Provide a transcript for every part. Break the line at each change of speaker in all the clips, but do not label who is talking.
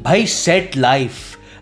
भाई set life,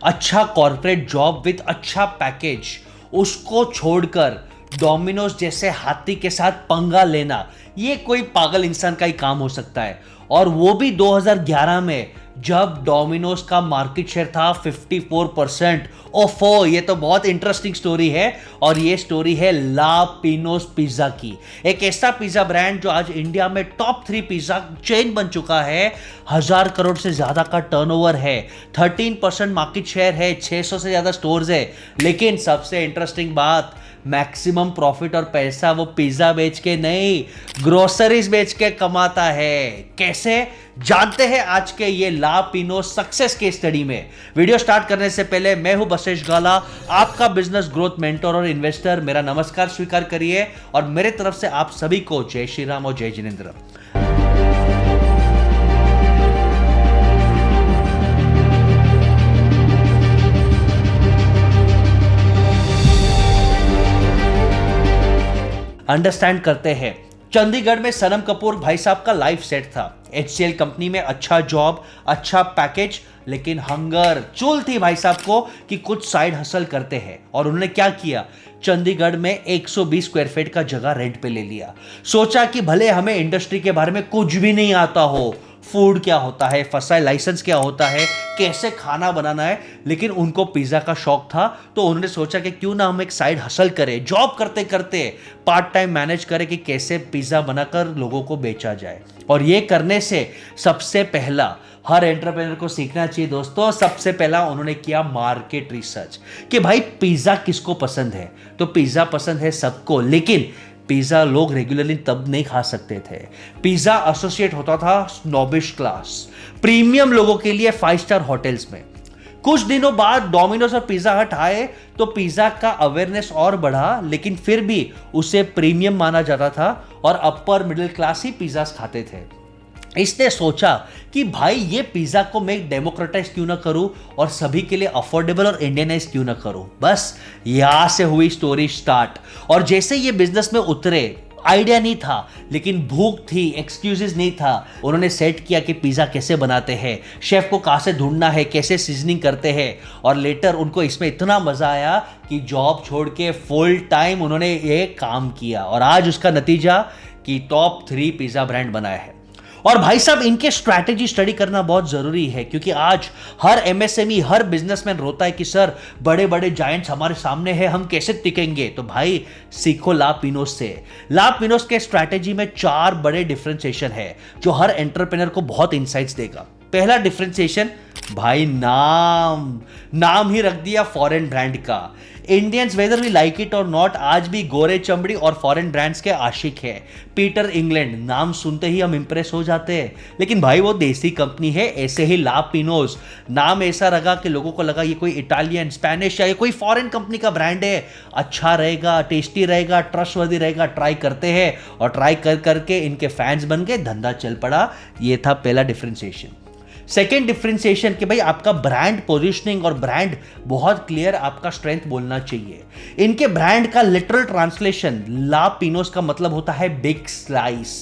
अच्छा corporate job with अच्छा पैकेज, उसको छोड़कर डोमिनोज जैसे हाथी के साथ पंगा लेना, ये कोई पागल इंसान का ही काम हो सकता है। और वो भी 2011 में, जब डोमिनोज का मार्केट शेयर था 54%। ओफो, ये तो बहुत इंटरेस्टिंग स्टोरी है। और ये स्टोरी है ला पिनोस पिज्जा की, एक ऐसा पिज्जा ब्रांड जो आज इंडिया में टॉप 3 पिज्जा चेन बन चुका है। 1000 करोड़ से ज्यादा का टर्नओवर है, 13% मार्केट शेयर है, 600 से ज्यादा स्टोर्स है। लेकिन सबसे इंटरेस्टिंग बात, मैक्सिमम प्रॉफिट और पैसा वो पिज्जा बेच के नहीं, ग्रोसरीज बेच के कमाता है। कैसे, जानते हैं आज के ये ला पिनो सक्सेस के स्टडी में। वीडियो स्टार्ट करने से पहले मैं हूं बसेश गाला, आपका बिजनेस ग्रोथ मेंटर और इन्वेस्टर। मेरा नमस्कार स्वीकार करिए और मेरे तरफ से आप सभी को जय श्री राम और जय जिनेंद्र। अंडरस्टैंड करते हैं। चंडीगढ़ में सनम कपूर भाई साहब का लाइफ सेट था। HCL कंपनी में अच्छा जॉब, अच्छा पैकेज, लेकिन हंगर, चुल थी भाई साहब को कि कुछ साइड हसल करते हैं। और उन्होंने क्या किया, चंडीगढ़ में 120 स्क्वायर फीट का जगह रेंट पे ले लिया। सोचा कि भले हमें इंडस्ट्री के बारे में कुछ भी नहीं आता हो, फूड क्या होता है, फसाई लाइसेंस क्या होता है, कैसे खाना बनाना है, लेकिन उनको पिज्जा का शौक था। तो उन्होंने सोचा कि क्यों ना हम एक साइड हसल करें, जॉब करते करते पार्ट टाइम मैनेज करें कि कैसे पिज्जा बनाकर लोगों को बेचा जाए। और ये करने से सबसे पहला हर एंटरप्रेन्योर को सीखना चाहिए दोस्तों, सबसे पहला उन्होंने किया मार्केट रिसर्च कि भाई पिज्जा किसको पसंद है। तो पिज्जा पसंद है सबको, लेकिन पिज्जा लोग रेगुलरली तब नहीं खा सकते थे। पिज्जा एसोसिएट होता था स्नॉबिश क्लास, प्रीमियम लोगों के लिए 5 स्टार होटल्स में। कुछ दिनों बाद डोमिनोज और पिज्जा हट आए तो पिज्जा का अवेयरनेस और बढ़ा, लेकिन फिर भी उसे प्रीमियम माना जाता था और अपर मिडिल क्लास ही पिज्जा खाते थे। इसने सोचा कि भाई ये पिज्जा को मैं डेमोक्रेटाइज क्यों ना करूं और सभी के लिए अफोर्डेबल और इंडियनाइज क्यों ना करूं। बस यहां से हुई स्टोरी स्टार्ट। और जैसे ये बिजनेस में उतरे, आइडिया नहीं था लेकिन भूख थी, एक्सक्यूजेस नहीं था। उन्होंने सेट किया कि पिज्जा कैसे बनाते हैं, शेफ को कहां से ढूंढना है, कैसे सीजनिंग करते हैं। और लेटर उनको इसमें इतना मजा आया कि जॉब छोड़ के फुल टाइम उन्होंने ये काम किया और आज उसका नतीजा कि टॉप 3 पिज्जा ब्रांड बनाया है। और भाई साहब, इनके स्ट्रैटेजी स्टडी करना बहुत जरूरी है, क्योंकि आज हर MSME, हर बिजनेसमैन रोता है कि सर बड़े बड़े जायंट्स हमारे सामने हैं, हम कैसे टिकेंगे। तो भाई सीखो ला पिनोस से। ला पिनोस के स्ट्रैटेजी में 4 बड़े डिफरेंशिएशन है जो हर एंटरप्रेन्योर को बहुत इंसाइट्स देगा। पहला डिफरेंशिएशन, भाई नाम ही रख दिया फॉरेन ब्रांड का। Indians whether we like it और नॉट आज भी गोरे चमड़ी और फॉरेन ब्रांड्स के आशिक है। पीटर इंग्लैंड, नाम सुनते ही हम इंप्रेस हो जाते हैं, लेकिन भाई वो देसी कंपनी है। ऐसे ही ला पिनोस, नाम ऐसा रखा कि लोगों को लगा ये कोई इटालियन, स्पेनिश या ये कोई फॉरेन कंपनी का ब्रांड है, अच्छा रहेगा, टेस्टी रहेगा, ट्रस्टवर्दी रहेगा। ट्राई करते हैं और ट्राई कर करके इनके फैंस बन गए, धंधा चल पड़ा। ये था पहला डिफरेंशिएशन। सेकेंड डिफरेंशिएशन कि भाई आपका ब्रांड पोजीशनिंग और ब्रांड बहुत क्लियर, आपका स्ट्रेंथ बोलना चाहिए। इनके ब्रांड का लिटरल ट्रांसलेशन ला पिनोस का मतलब होता है बिग स्लाइस।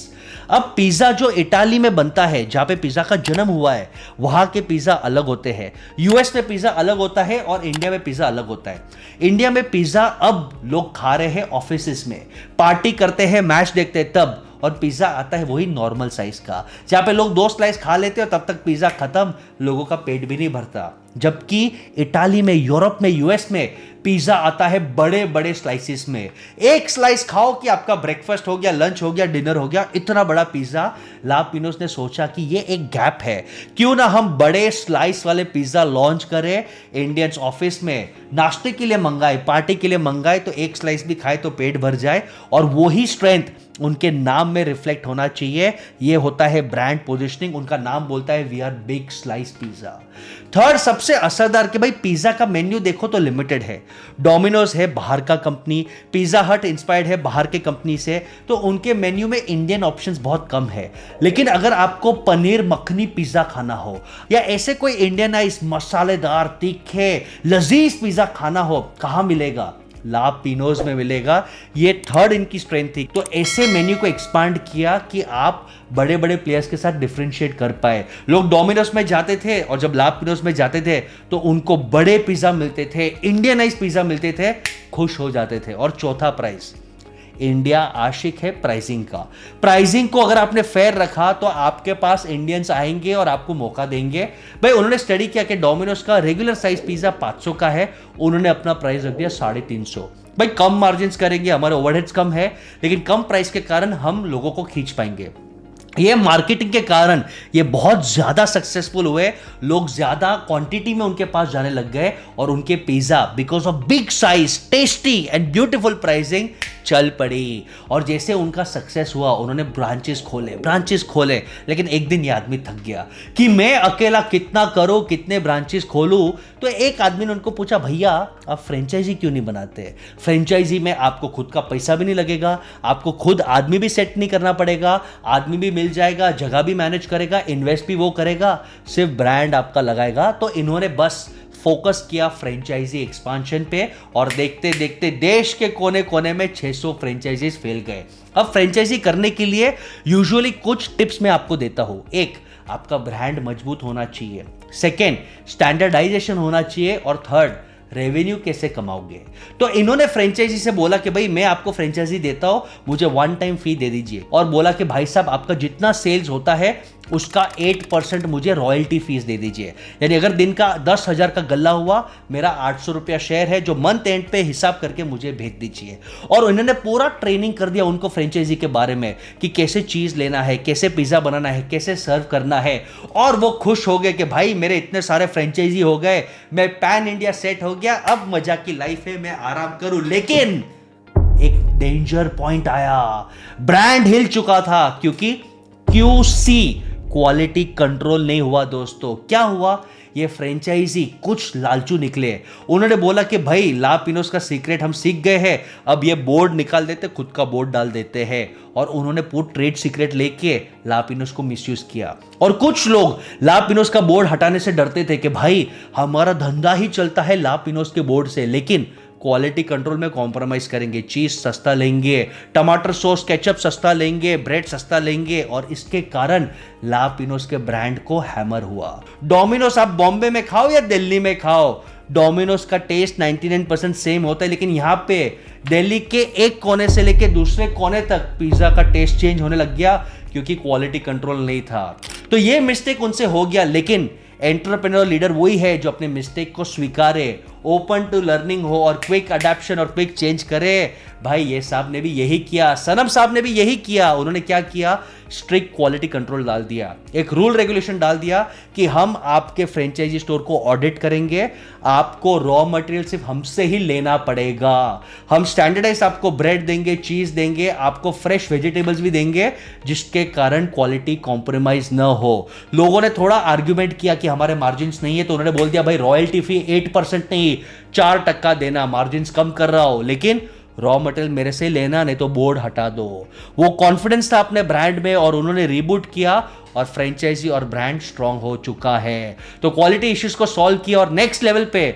अब पिज्जा जो इटाली में बनता है, जहां पे पिज्जा का जन्म हुआ है, वहां के पिज्जा अलग होते हैं। US में पिज्जा अलग होता है और इंडिया में पिज्जा अलग होता है। इंडिया में पिज्जा अब लोग खा रहे हैं ऑफिस में, पार्टी करते हैं, मैच देखते हैं तब, और पिज्जा आता है वही नॉर्मल साइज का, जहां पे लोग 2 स्लाइस खा लेते हैं और तब तक पिज्जा खत्म, लोगों का पेट भी नहीं भरता। जबकि इटाली में, यूरोप में, US में पिज्जा आता है बड़े बड़े स्लाइसिस में। एक स्लाइस खाओ कि आपका ब्रेकफास्ट हो गया, लंच हो गया, डिनर हो गया, इतना बड़ा पिज्जा। ला पिनोस ने सोचा कि ये एक गैप है, क्यों ना हम बड़े स्लाइस वाले पिज्जा लॉन्च करें। इंडियंस ऑफिस में नाश्ते के लिए मंगाए, पार्टी के लिए मंगाए तो एक स्लाइस भी खाए तो पेट भर जाए। और वही स्ट्रेंथ उनके नाम में रिफ्लेक्ट होना चाहिए। ये होता है ब्रांड पोजीशनिंग। उनका नाम बोलता है we are big slice pizza. Third सबसे असरदार कि भाई पिज्जा का मेन्यू देखो तो लिमिटेड है। डोमिनोज है बाहर का कंपनी, पिज्जा हट इंस्पायर्ड है बाहर के कंपनी से, तो उनके मेन्यू में इंडियन ऑप्शंस बहुत कम है। लेकिन अगर आपको पनीर मखनी पिज्जा खाना हो या ऐसे कोई इंडियनाइज मसालेदार, तीखे, लजीज पिज्जा खाना हो, कहां मिलेगा? ला पिनोज में मिलेगा। ये थर्ड इनकी स्ट्रेंथ थी। तो ऐसे मेन्यू को एक्सपांड किया कि आप बड़े बड़े प्लेयर्स के साथ डिफरेंशिएट कर पाए। लोग डोमिनोज में जाते थे और जब ला पिनोज में जाते थे तो उनको बड़े पिज्जा मिलते थे, इंडियनाइज पिज्जा मिलते थे, खुश हो जाते थे। और चौथा प्राइस, इंडिया आशिक है प्राइसिंग का। प्राइसिंग को अगर आपने फेयर रखा तो आपके पास इंडियंस आएंगे और आपको मौका देंगे। भाई उन्होंने स्टडी किया कि डोमिनोज का रेगुलर साइज पिज्जा 500 का है, उन्होंने अपना प्राइस रख दिया 350। भाई कम मार्जिन करेंगे, हमारे ओवरहेड्स कम है, लेकिन कम प्राइस के कारण हम लोगों को खींच पाएंगे। ये मार्केटिंग के कारण ये बहुत ज्यादा सक्सेसफुल हुए, लोग ज्यादा क्वांटिटी में उनके पास जाने लग गए और उनके pizza because of big size, tasty and beautiful pricing चल पड़ी। और जैसे उनका सक्सेस हुआ उन्होंने ब्रांचेस खोले, लेकिन एक दिन ये आदमी थक गया कि मैं अकेला कितना करूं, कितने ब्रांचेस खोलूं। तो एक आदमी ने उनको पूछा, भैया आप फ्रेंचाइजी क्यों नहीं बनाते? फ्रेंचाइजी में आपको खुद का पैसा भी नहीं लगेगा, आपको खुद आदमी भी सेट नहीं करना पड़ेगा, आदमी भी मिल जाएगा, जगह भी मैनेज करेगा, इन्वेस्ट भी वो करेगा, सिर्फ ब्रांड आपका लगाएगा। तो इन्होंने बस फोकस किया फ्रेंचाइजी एक्सपांशन पे और देखते देखते देश के कोने कोने में 600 फ्रेंचाइजीज फैल गए। अब फ्रेंचाइजी करने के लिए यूजुअली कुछ टिप्स मैं आपको देता हूं। एक, आपका ब्रांड मजबूत होना चाहिए। सेकेंड, स्टैंडर्डाइजेशन होना चाहिए। और थर्ड, रेवेन्यू कैसे कमाओगे। तो इन्होंने फ्रेंचाइजी से बोला कि भाई मैं आपको फ्रेंचाइजी देता हूं, मुझे वन टाइम फी दे दीजिए। और बोला कि भाई साहब आपका जितना सेल्स होता है उसका 8% मुझे रॉयल्टी फीस दे दीजिए। यानी अगर दिन का 10,000 का गल्ला हुआ, मेरा 800 रुपया शेयर है जो मंथ एंड पे हिसाब करके मुझे भेज दीजिए। और उन्होंने पूरा ट्रेनिंग कर दिया उनको फ्रेंचाइजी के बारे में कि कैसे चीज लेना है, कैसे पिज्जा बनाना है, कैसे सर्व करना है। और वो खुश हो गए कि भाई मेरे इतने सारे फ्रेंचाइजी हो गए, मैं पैन इंडिया सेट हो गया, अब मजा की लाइफ है, मैं आराम करूं। लेकिन एक डेंजर पॉइंट आया, ब्रांड हिल चुका था क्योंकि QC क्वालिटी कंट्रोल नहीं हुआ। दोस्तों क्या हुआ, ये फ्रेंचाइजी कुछ लालचू निकले। उन्होंने बोला कि भाई ला पिनोज का सीक्रेट हम सीख गए हैं, अब ये बोर्ड निकाल देते, खुद का बोर्ड डाल देते हैं। और उन्होंने पूरा ट्रेड सीक्रेट लेके ला पिनोज को मिसयूज किया। और कुछ लोग ला पिनोज का बोर्ड हटाने से डरते थे कि भाई हमारा धंधा ही चलता है ला पिनोज के बोर्ड से, लेकिन क्वालिटी कंट्रोल में कॉम्प्रोमाइज करेंगे, चीज सस्ता लेंगे, टमाटर सॉस केचप सस्ता लेंगे, ब्रेड सस्ता लेंगे। और इसके कारण ला पिनोज के ब्रांड को हैमर हुआ। डोमिनोज आप बॉम्बे में खाओ या दिल्ली में खाओ, डोमिनोज का टेस्ट 99% सेम होता है, लेकिन यहां पे दिल्ली के एक कोने से लेके दूसरे कोने तक पिज्जा का टेस्ट चेंज होने लग गया क्योंकि क्वालिटी कंट्रोल नहीं था। तो ये मिस्टेक उनसे हो गया, लेकिन एंटरप्रेन्योर लीडर वही है जो अपने मिस्टेक को स्वीकारे, ओपन टू लर्निंग हो और क्विक अडेप्शन और क्विक चेंज करे। भाई ये साहब ने भी यही किया, सनम साहब ने भी यही किया। उन्होंने क्या किया, स्ट्रिक्ट क्वालिटी कंट्रोल डाल दिया, एक रूल रेगुलेशन डाल दिया कि हम आपके फ्रेंचाइजी स्टोर को ऑडिट करेंगे, आपको रॉ मटेरियल सिर्फ हमसे ही लेना पड़ेगा, हम स्टैंडर्डाइज आपको ब्रेड देंगे, चीज देंगे, आपको फ्रेश वेजिटेबल्स भी देंगे, जिसके कारण क्वालिटी कॉम्प्रोमाइज न हो। लोगों ने थोड़ा आर्ग्यूमेंट किया कि हमारे मार्जिन नहीं है, तो उन्होंने बोल दिया भाई रॉयल्टी फी 8% नहीं 4% देना, मार्जिन कम कर रहा हो, लेकिन रॉ मटेरियल मेरे से लेना, नहीं तो बोर्ड हटा दो। वो कॉन्फिडेंस था अपने ब्रांड में और उन्होंने रीबूट किया और फ्रेंचाइजी और ब्रांड स्ट्रांग हो चुका है। तो क्वालिटी इश्यूज को सॉल्व किया और नेक्स्ट लेवल पे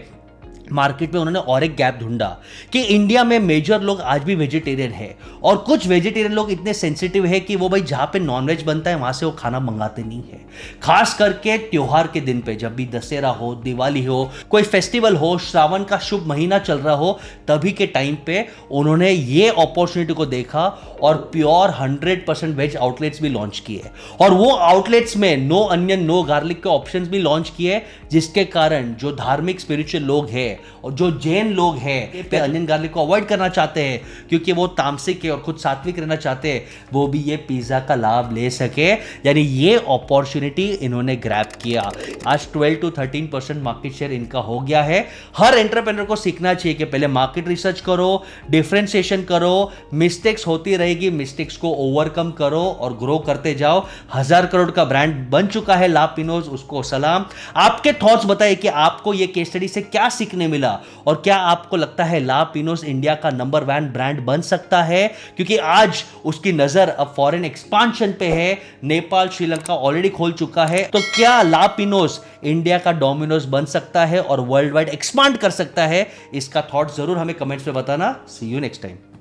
मार्केट में उन्होंने और एक गैप ढूंढा कि इंडिया में मेजर लोग आज भी वेजिटेरियन है और कुछ वेजिटेरियन लोग इतने सेंसिटिव है कि वो भाई जहां पे नॉनवेज बनता है वहां से वो खाना मंगाते नहीं है। खास करके त्योहार के दिन पे, जब भी दशहरा हो, दिवाली हो, कोई फेस्टिवल हो, श्रावण का शुभ महीना चल रहा हो, तभी के टाइम पे उन्होंने ये अपॉर्चुनिटी को देखा और प्योर 100% वेज आउटलेट्स भी लॉन्च किए। और वो आउटलेट्स में नो अनियन नो गार्लिक के ऑप्शंस भी लॉन्च किए, जिसके कारण जो धार्मिक स्पिरिचुअल लोग हैं और जो जैन लोग हैं पे अनियन गार्लिक को अवॉइड करना चाहते हैं क्योंकि वो तामसिक है और खुद सात्विक रहना चाहते हैं, वो भी ये पिज्जा का लाभ ले सके। यानी ये अपॉर्चुनिटी इन्होंने ग्रैब किया। आज 12 to 13% मार्केट शेयर इनका हो गया है। हर एंटरप्रेन्योर को सीखना चाहिए कि पहले मार्केट रिसर्च करो, डिफरेंशिएशन करो, मिस्टेक्स होती रहेगी, मिस्टेक्स को ओवरकम करो और ग्रो करते जाओ। 1000 करोड़ का ब्रांड बन चुका है ला पिनोज, उसको सलाम। आपके थॉट्स बताइए कि आपको ये केस स्टडी से क्या सीखने मिला। और क्या आपको लगता है ला पिनोस इंडिया का नंबर 1 ब्रांड बन सकता है? क्योंकि आज उसकी नजर अब फॉरेन एक्सपांशन पे है, नेपाल श्रीलंका ऑलरेडी खोल चुका है। तो क्या ला पिनोस इंडिया का डोमिनोज बन सकता है और वर्ल्ड वाइड एक्सपांड कर सकता है? इसका थॉट जरूर हमें कमेंट्स में बताना। सी यू नेक्स्ट टाइम।